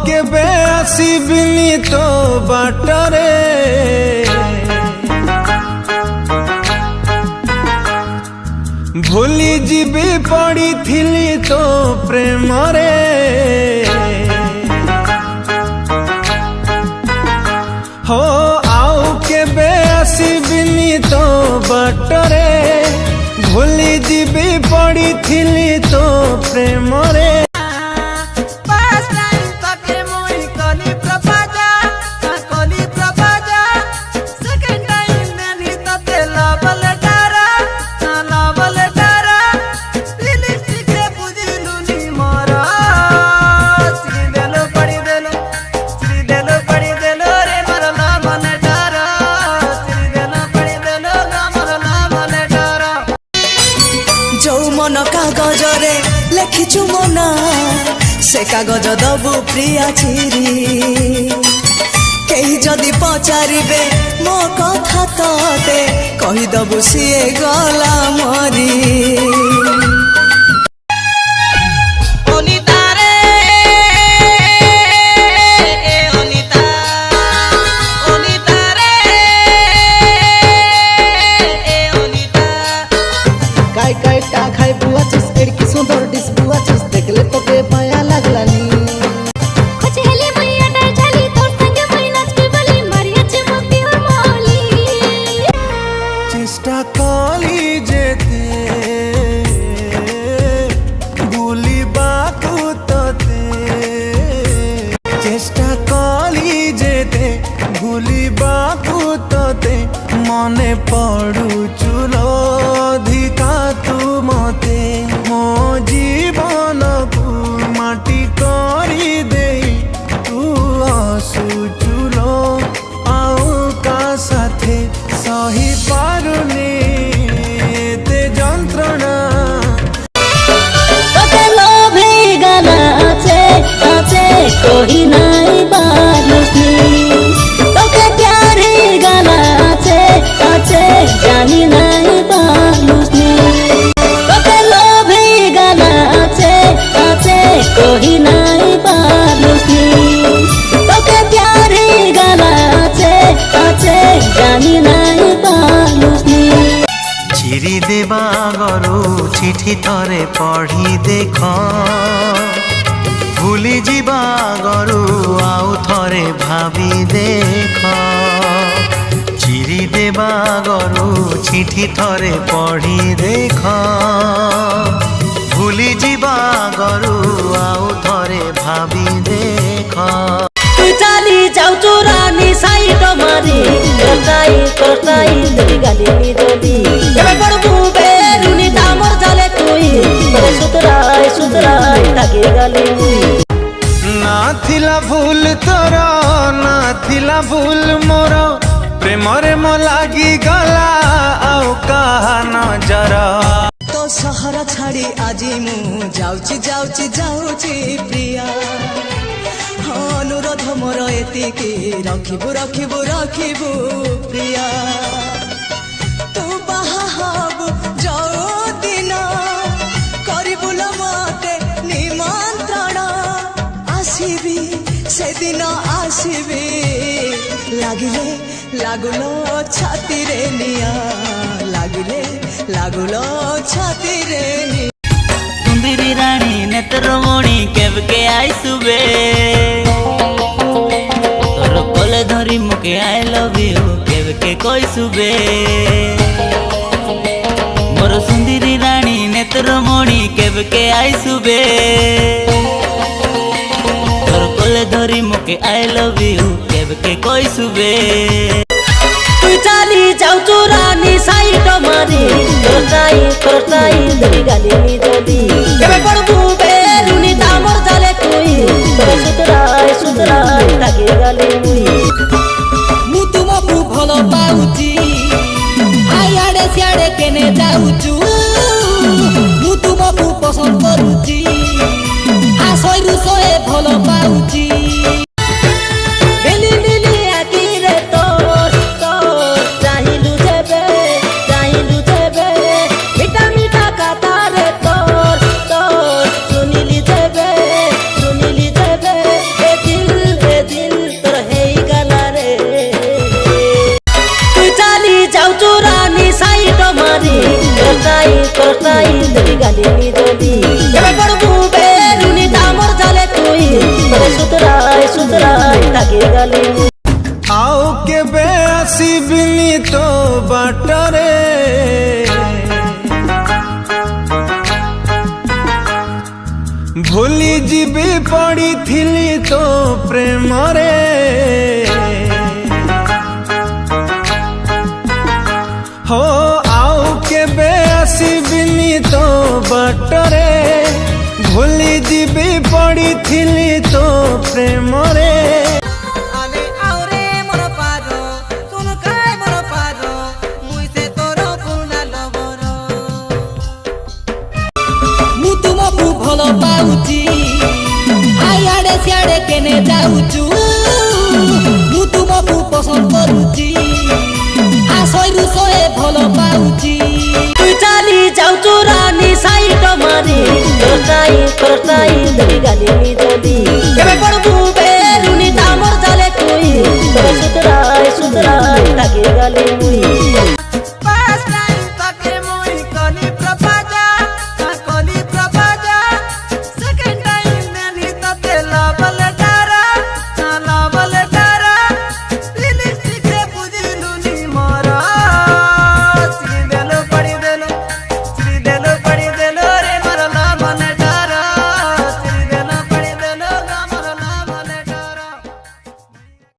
केबे आसीबिनी तो बाटरे भूली जीवी पड़ी थिली तो प्रेम रे हो आउ केबे आसीबिनी तो बाटरे भूली जीवी पड़ी थिली तो प्रेम रे मन कागजरे लेखिचु मना से कागज दबु प्रिया चिरी कही जदि पचारे मो कथा तते कहीदबु सीए गला मरी चेष्टा कली जेते भूलिबा तते चेष्टा कली जेते भूलिबा तते मने पड़ू चुलो अधिका तू मते मो जीवन को माटी करी दे तू आसु चुलो आउ का साथे सही पारुनी ते जंत्रणा तोके लोभे गाना आछे आछे कोई नाई बालुसनी तोके प्यारे गाना आछे आछे जानी नाई बालुसनी तोके लोभे गाना आछे आछे कोई नाई बालुसनी तोके प्यारे गाना आछे आछे जानी नाई चिरी देवा गरु चिठी थरे पढ़ी देख भूली जीवा गरु आउ थरे भावी देख चिरी देवा गरु चिठी थरे पढ़ी देख भूली जीवा गरु आउ थरे भावी देख चाली जाऊ रानी साइड मारी करताई गाली जोदी एबे पड़बू बेरुनी दामर जाले तुई सुतराई सुतराई लागे गाली ना थिला भूल तोर ना थिला भूल मोर प्रेम रे मो लागी गला आउ कहा नजर तो सहर छाड़ी आजी मु जाउची प्रिया अनुरोध मोर एतिकी रखिबु रखिबु रखिबु प्रिया तू बाहा हबु जो दिन करिबुल मते निमंत्रण आसीबी से दिन आसीबी लागिले लागुलो छाती रे निया लागिले लागुलो छाती रे निया सुंदरी रानी नेत्रमणि केबके आइसुबे तोर कोले धरी मुके आई लव यू केबके कइसुबे मोर सुंदरी रानी नेत्रमणि केबके आइसुबे तोर कोले धरी मुके आई लव यू केबके कइसुबे चाली जाऊ रानी साइड मारी करताई गाली जोदी एबे पड़बू बेरुनी दामर जाले तुई सुतराई सुतराई लागे गाली मु तुमको भलो पाउची आयाडे सियाडे केने जाउचु मु तुमको पसंद करूची आसई रुसए भलो पाउची গালি নিজলি এবে পড়বু বেরুনি দামর জালে তুই তবে সুতরাই তাকে গালি आओ के बेआसीबिनी तो बाटरे भूली जीवी पड़ी थिली तो प्रेम रे हो आओ के बेआसीबिनी तो बाटरे भूली जीवी पड़ी थिली तो प्रेम रे ମୁଁ ତୁମକୁ ଭଲ ପାଉଛି ଆଇଆଡ଼େ ସିଆଡ଼େ କେନେ ଯାଉଛୁ ମୁଁ ତୁମକୁ ପସନ୍ଦ କରୁଛି ଆଶୟରୁ ଶହେ ଭଲ ପାଉଛି তুই চালি যাওছু রানী সাইড মারি তোর টাই গালি নিজলি